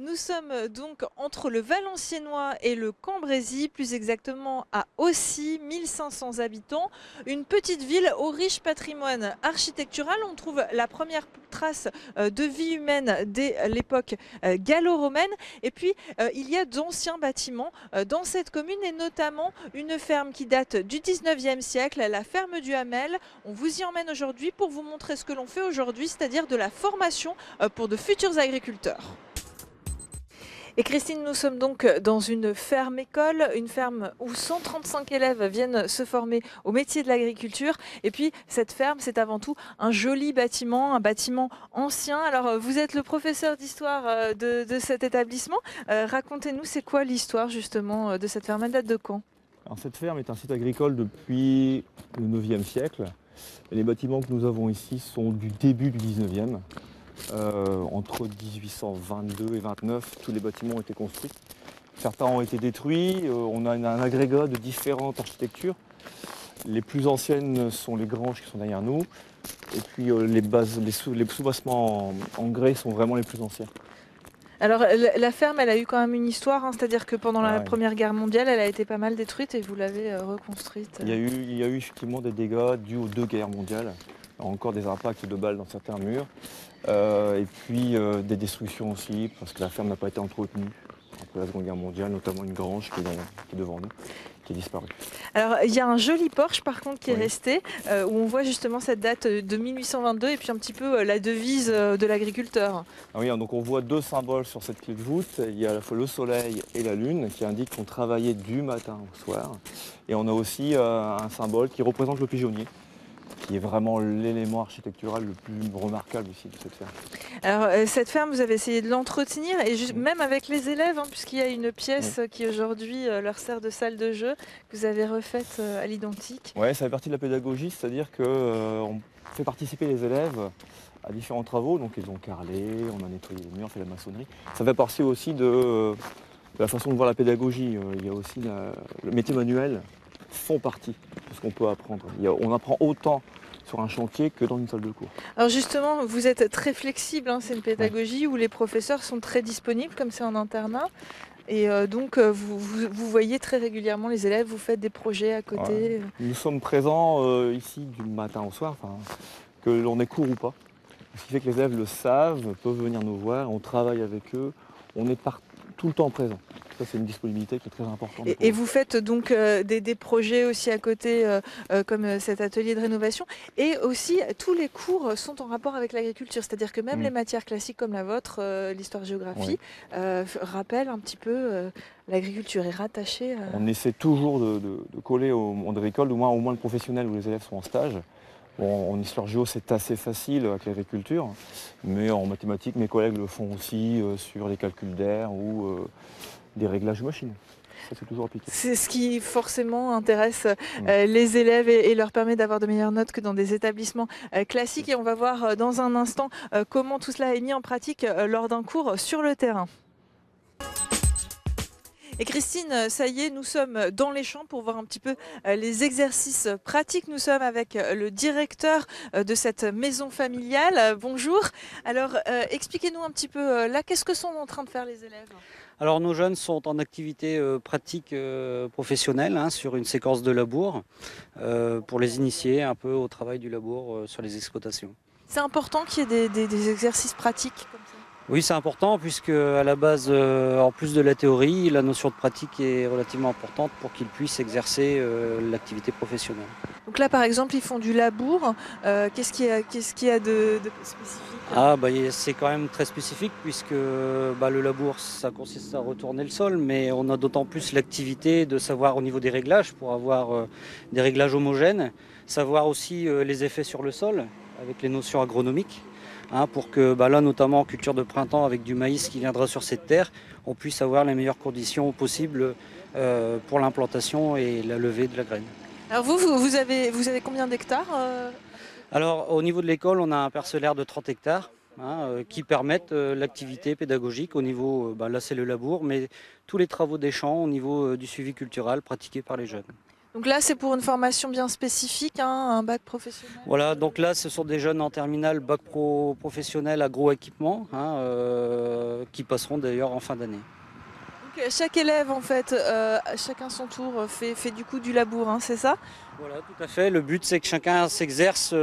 Nous sommes donc entre le Valenciennois et le Cambrésis, plus exactement à Aussy, 1500 habitants, une petite ville au riche patrimoine architectural. On trouve la première trace de vie humaine dès l'époque gallo-romaine. Et puis, il y a d'anciens bâtiments dans cette commune et notamment une ferme qui date du 19e siècle, la ferme du Hamel. On vous y emmène aujourd'hui pour vous montrer ce que l'on fait aujourd'hui, c'est-à-dire de la formation pour de futurs agriculteurs. Et Christine, nous sommes donc dans une ferme-école, une ferme où 135 élèves viennent se former au métier de l'agriculture. Et puis, cette ferme, c'est avant tout un joli bâtiment, un bâtiment ancien. Alors, vous êtes le professeur d'histoire de cet établissement. Racontez-nous, c'est quoi l'histoire justement de cette ferme? Elle date de quand? Alors, cette ferme est un site agricole depuis le 9e siècle. Et les bâtiments que nous avons ici sont du début du 19e. Entre 1822 et 29, tous les bâtiments ont été construits. Certains ont été détruits. On a un agrégat de différentes architectures. Les plus anciennes sont les granges qui sont derrière nous. Et puis les sous-bassements en grès sont vraiment les plus anciens. Alors, la ferme, elle a eu quand même une histoire, hein, c'est-à-dire que pendant la Ouais. Première Guerre mondiale, elle a été pas mal détruite et vous l'avez reconstruite. Il y a eu effectivement des dégâts dus aux deux guerres mondiales. Encore des impacts de balles dans certains murs. Et puis des destructions aussi, parce que la ferme n'a pas été entretenue après la Seconde Guerre mondiale, notamment une grange qui est devant nous, qui est disparue. Alors, il y a un joli porche par contre qui est Oui. resté, où on voit justement cette date de 1822 et puis un petit peu la devise de l'agriculteur. Ah oui, donc on voit deux symboles sur cette clé de voûte. Il y a à la fois le soleil et la lune qui indiquent qu'on travaillait du matin au soir. Et on a aussi un symbole qui représente le pigeonnier, qui est vraiment l'élément architectural le plus remarquable ici de cette ferme. Alors, cette ferme, vous avez essayé de l'entretenir, et Mm. même avec les élèves, hein, puisqu'il y a une pièce Oui. qui aujourd'hui leur sert de salle de jeu, que vous avez refaite à l'identique. Ouais, ça fait partie de la pédagogie, c'est-à-dire qu'on fait participer les élèves à différents travaux. Donc ils ont carrelé, on a nettoyé les murs, fait la maçonnerie. Ça fait partie aussi de la façon de voir la pédagogie. Il y a aussi le métier manuel font partie de ce qu'on peut apprendre. On apprend autant sur un chantier que dans une salle de cours. Alors justement, vous êtes très flexible, hein, c'est une Ouais. pédagogie où les professeurs sont très disponibles, comme c'est en internat. Et donc, vous voyez très régulièrement les élèves, vous faites des projets à Ouais. côté. Nous sommes présents ici du matin au soir, enfin, que l'on ait cours ou pas. Ce qui fait que les élèves le savent, peuvent venir nous voir, on travaille avec eux, on est tout le temps présent. Ça, c'est une disponibilité qui est très importante pour Et eux. vous faites donc des projets aussi à côté, comme cet atelier de rénovation. Et aussi, tous les cours sont en rapport avec l'agriculture. C'est-à-dire que même Mm. les matières classiques comme la vôtre, Oui. l'histoire-géographie, rappellent un petit peu l'agriculture est rattachée. On essaie toujours de coller au monde agricole, au moins le professionnel où les élèves sont en stage. Bon, en histoire géo, c'est assez facile avec l'agriculture, mais en mathématiques, mes collègues le font aussi sur les calculs d'air ou des réglages de machines. Ça, c'est toujours appliqué. C'est ce qui forcément intéresse Mm. les élèves et leur permet d'avoir de meilleures notes que dans des établissements classiques. Et on va voir dans un instant comment tout cela est mis en pratique lors d'un cours sur le terrain. Et Christine, ça y est, nous sommes dans les champs pour voir un petit peu les exercices pratiques. Nous sommes avec le directeur de cette maison familiale. Bonjour. Alors, expliquez-nous un petit peu là, qu'est-ce que sont en train de faire les élèves? Alors nos jeunes sont en activité pratique professionnelle, hein, sur une séquence de labour pour les initier un peu au travail du labour sur les exploitations. C'est important qu'il y ait des exercices pratiques comme ça. Oui, c'est important puisque à la base, en plus de la théorie, la notion de pratique est relativement importante pour qu'ils puissent exercer l'activité professionnelle. Donc là, par exemple, ils font du labour. Qu'est-ce qu'il y a de spécifique? C'est quand même très spécifique puisque le labour, ça consiste à retourner le sol, mais on a d'autant plus l'activité de savoir au niveau des réglages pour avoir des réglages homogènes, savoir aussi les effets sur le sol avec les notions agronomiques, hein, pour que là, notamment en culture de printemps avec du maïs qui viendra sur cette terre, on puisse avoir les meilleures conditions possibles pour l'implantation et la levée de la graine. Alors vous avez combien d'hectares Alors au niveau de l'école, on a un parcellaire de 30 hectares, hein, qui permettent l'activité pédagogique au niveau, là c'est le labour, mais tous les travaux des champs au niveau du suivi culturel pratiqué par les jeunes. Donc là, c'est pour une formation bien spécifique, hein, un bac professionnel. Voilà, donc là, ce sont des jeunes en terminale bac pro professionnel agroéquipement, qui passeront d'ailleurs en fin d'année. Donc, chaque élève, en fait, chacun son tour, fait du coup du labour, hein, c'est ça? Voilà, tout à fait. Le but, c'est que chacun s'exerce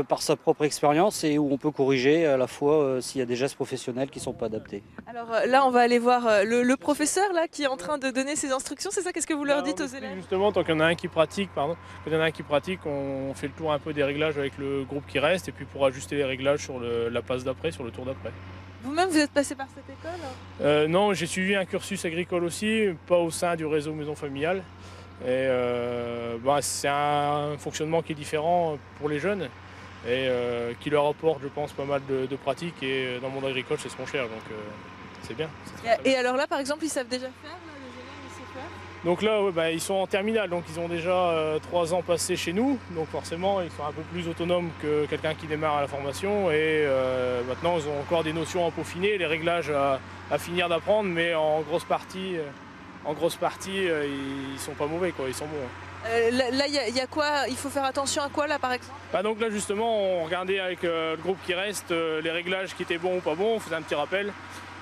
par sa propre expérience et où on peut corriger à la fois s'il y a des gestes professionnels qui ne sont pas adaptés. Alors là, on va aller voir le professeur là, qui est en train de donner ses instructions, c'est ça? Qu'est-ce que vous leur dites aux élèves? Justement, tant qu'il y en a un qui pratique, on fait le tour un peu des réglages avec le groupe qui reste et puis pour ajuster les réglages sur la passe d'après, sur le tour d'après. Vous-même, vous êtes passé par cette école? Non, j'ai suivi un cursus agricole aussi, pas au sein du réseau Maison Familiale. Et c'est un fonctionnement qui est différent pour les jeunes et qui leur apporte, je pense, pas mal de pratiques. Et dans le monde agricole, c'est ce qu'on cherche, donc c'est bien. Et alors là, par exemple, ils savent déjà faire, là, les élèves, ils savent faire? Donc là, ouais, ils sont en terminale, donc ils ont déjà 3 ans passés chez nous, donc forcément ils sont un peu plus autonomes que quelqu'un qui démarre à la formation et maintenant ils ont encore des notions à peaufiner, les réglages à finir d'apprendre, mais en grosse partie, ils sont pas mauvais, quoi, ils sont bons. Là, il y a quoi? Il faut faire attention à quoi là, par exemple? Donc là justement, on regardait avec le groupe qui reste les réglages qui étaient bons ou pas bons, on faisait un petit rappel.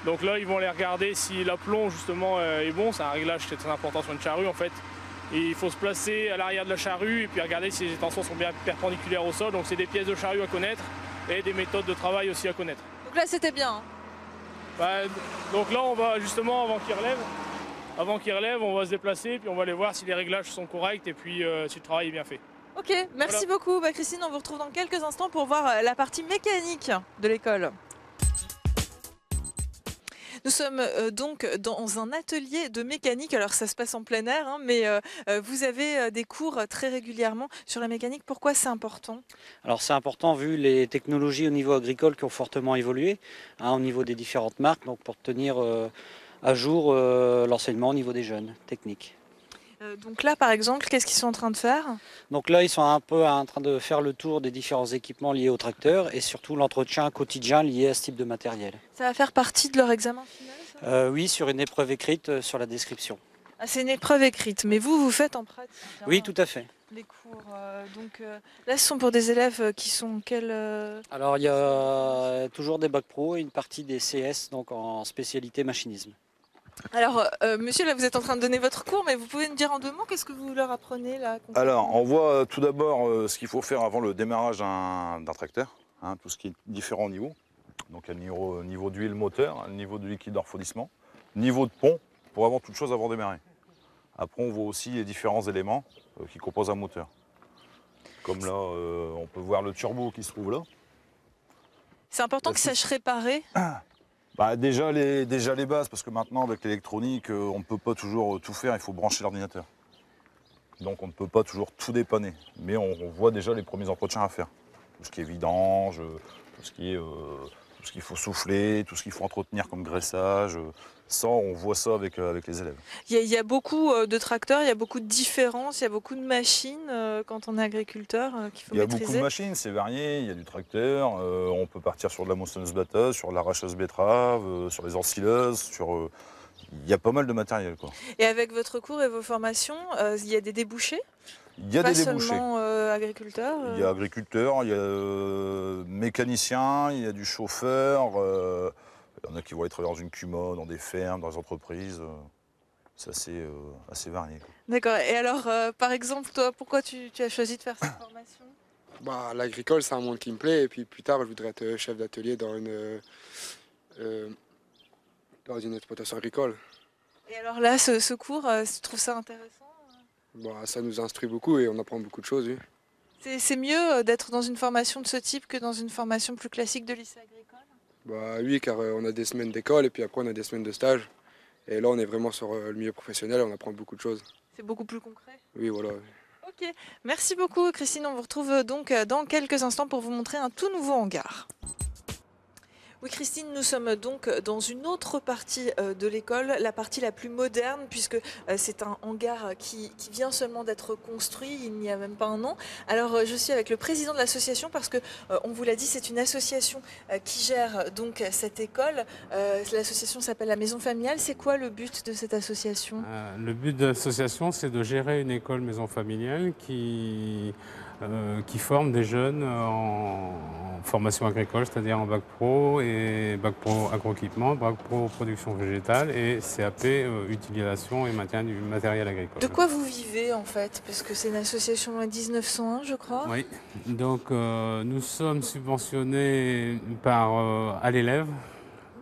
Donc là, ils vont aller regarder si l'aplomb justement est bon. C'est un réglage qui est très important sur une charrue en fait. Et il faut se placer à l'arrière de la charrue et puis regarder si les tensions sont bien perpendiculaires au sol. Donc c'est des pièces de charrue à connaître et des méthodes de travail aussi à connaître. Donc là, c'était bien. Donc là, on va justement, avant qu'ils relèvent, on va se déplacer puis on va aller voir si les réglages sont corrects et puis si le travail est bien fait. Ok, merci beaucoup. Christine, on vous retrouve dans quelques instants pour voir la partie mécanique de l'école. Nous sommes donc dans un atelier de mécanique. Alors ça se passe en plein air, hein, mais vous avez des cours très régulièrement sur la mécanique. Pourquoi c'est important? Alors c'est important vu les technologies au niveau agricole qui ont fortement évolué, au niveau des différentes marques, donc pour tenir à jour l'enseignement au niveau des jeunes techniques. Donc là, par exemple, qu'est-ce qu'ils sont en train de faire? Donc là, ils sont un peu en train de faire le tour des différents équipements liés au tracteur et surtout l'entretien quotidien lié à ce type de matériel. Ça va faire partie de leur examen final, ça? Oui, sur une épreuve écrite sur la description. Ah, c'est une épreuve écrite, mais vous faites en pratique, hein, Oui, tout à fait. les cours. Là, ce sont pour des élèves qui sont quels Alors il y a toujours des bacs pro et une partie des CS, donc en spécialité machinisme. Alors, monsieur, là, vous êtes en train de donner votre cours, mais vous pouvez me dire en 2 mots, qu'est-ce que vous leur apprenez là concrètement? Alors, on voit tout d'abord ce qu'il faut faire avant le démarrage d'un tracteur, tout ce qui est différents niveaux. Donc, il y a le niveau d'huile moteur, le niveau de liquide de refroidissement, niveau de pont, pour avoir toute chose avant de démarrer. Après, on voit aussi les différents éléments qui composent un moteur. Comme là, on peut voir le turbo qui se trouve là. C'est important qu'ils sachent réparer. Déjà les bases, parce que maintenant avec l'électronique, on ne peut pas toujours tout faire, il faut brancher l'ordinateur. Donc on ne peut pas toujours tout dépanner, mais on voit déjà les premiers entretiens à faire. Tout ce qui est vidange, tout ce qu'il faut souffler, tout ce qu'il faut entretenir comme graissage. Ça, on voit ça avec les élèves. Il y a beaucoup de tracteurs, il y a beaucoup de différences, il y a beaucoup de machines quand on est agriculteur qu'il faut Il y a maîtriser. beaucoup de machines, c'est varié, il y a du tracteur, on peut partir sur de la moissonneuse-batteuse, sur l'arracheuse betterave, sur les ensileuses, il y a pas mal de matériel, quoi. Et avec votre cours et vos formations, il y a des débouchés? Il y a Pas des débouchés. seulement agriculteurs Il y a agriculteur, il y a mécanicien, il y a du chauffeur, il y en a qui vont aller travailler dans une CUMA, dans des fermes, dans des entreprises. C'est assez varié, quoi. D'accord. Et alors, par exemple, toi, pourquoi tu as choisi de faire cette formation? L'agricole, c'est un monde qui me plaît. Et puis plus tard, je voudrais être chef d'atelier dans une exploitation agricole. Et alors là, ce cours, tu trouves ça intéressant? Ça nous instruit beaucoup et on apprend beaucoup de choses. Oui. C'est mieux d'être dans une formation de ce type que dans une formation plus classique de lycée agricole? Oui, car on a des semaines d'école et puis après on a des semaines de stage. Et là, on est vraiment sur le milieu professionnel et on apprend beaucoup de choses. C'est beaucoup plus concret? Oui, voilà. Ok, merci beaucoup Christine. On vous retrouve donc dans quelques instants pour vous montrer un tout nouveau hangar. Oui, Christine, nous sommes donc dans une autre partie de l'école, la partie la plus moderne, puisque c'est un hangar qui vient seulement d'être construit, il n'y a même pas un an. Alors, je suis avec le président de l'association parce que, on vous l'a dit, c'est une association qui gère donc cette école. L'association s'appelle la Maison Familiale. C'est quoi le but de cette association? Le but de l'association, c'est de gérer une école maison familiale qui forme des jeunes en formation agricole, c'est-à-dire en bac pro et bac pro agroéquipement, bac pro production végétale et CAP utilisation et maintien du matériel agricole. De quoi vous vivez en fait? Parce que c'est une association loi 1901, je crois. Oui, donc nous sommes subventionnés à l'élève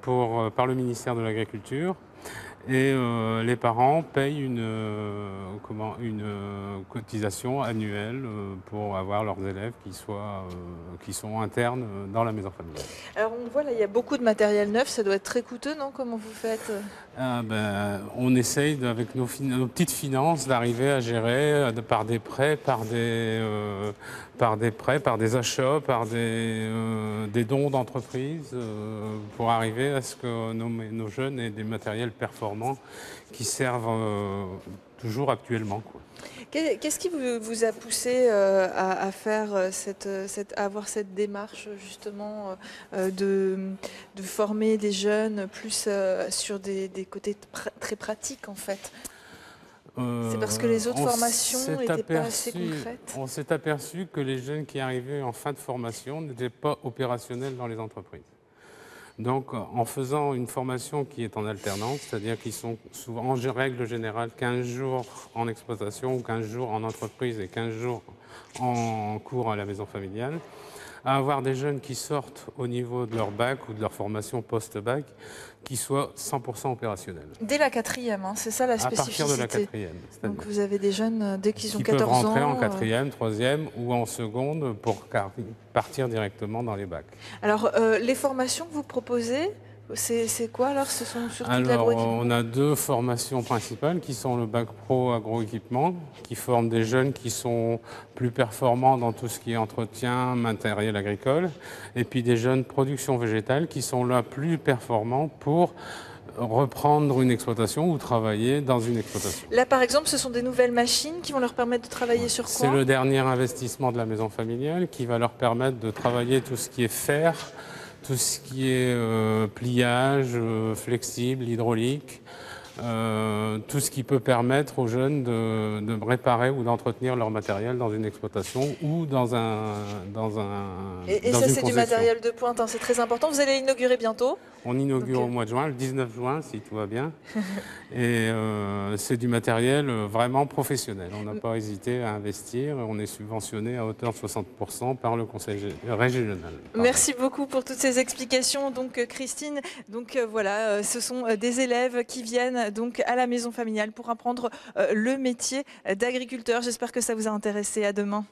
par le ministère de l'Agriculture. Et les parents payent une cotisation annuelle pour avoir leurs élèves qui sont internes dans la maison familiale. Alors on voit là, il y a beaucoup de matériel neuf, ça doit être très coûteux, non? Comment vous faites? On essaye avec nos petites finances d'arriver à gérer par des prêts, par des achats, par des dons d'entreprises pour arriver à ce que nos jeunes aient des matériels performants qui servent toujours actuellement, quoi. Qu'est-ce qui vous a poussé à faire avoir cette démarche justement de former des jeunes plus sur des côtés très pratiques en fait? C'est parce que les autres formations n'étaient pas assez concrètes? On s'est aperçu que les jeunes qui arrivaient en fin de formation n'étaient pas opérationnels dans les entreprises. Donc, en faisant une formation qui est en alternance, c'est-à-dire qu'ils sont souvent, en règle générale, 15 jours en exploitation ou 15 jours en entreprise et 15 jours en cours à la maison familiale, à avoir des jeunes qui sortent au niveau de leur bac ou de leur formation post-bac, qui soient 100% opérationnels. Dès la quatrième, hein, c'est ça la spécificité. À partir de la quatrième. Donc vous avez des jeunes, dès qu'ils ont 14 ans... Qui peuvent rentrer en quatrième, troisième ou en seconde pour partir directement dans les bacs. Alors, les formations que vous proposez, c'est quoi alors? Ce sont surtout de Alors, l'agroéquipement? on a deux formations principales qui sont le bac pro agroéquipement, qui forment des jeunes qui sont plus performants dans tout ce qui est entretien, matériel agricole, et puis des jeunes production végétale qui sont là plus performants pour reprendre une exploitation ou travailler dans une exploitation. Là, par exemple, ce sont des nouvelles machines qui vont leur permettre de travailler sur quoi? C'est le dernier investissement de la maison familiale qui va leur permettre de travailler tout ce qui est fer, tout ce qui est pliage, flexible, hydraulique, tout ce qui peut permettre aux jeunes de réparer ou d'entretenir leur matériel dans une exploitation ou dans Et ça, c'est du matériel de pointe, hein, c'est très important. Vous allez l'inaugurer bientôt? On inaugure au mois de juin, le 19 juin, si tout va bien. Et c'est du matériel vraiment professionnel. On n'a pas hésité à investir. On est subventionné à hauteur de 60% par le conseil régional. Merci beaucoup pour toutes ces explications. Donc Christine, voilà, ce sont des élèves qui viennent donc à la maison familiale pour apprendre le métier d'agriculteur. J'espère que ça vous a intéressé. À demain.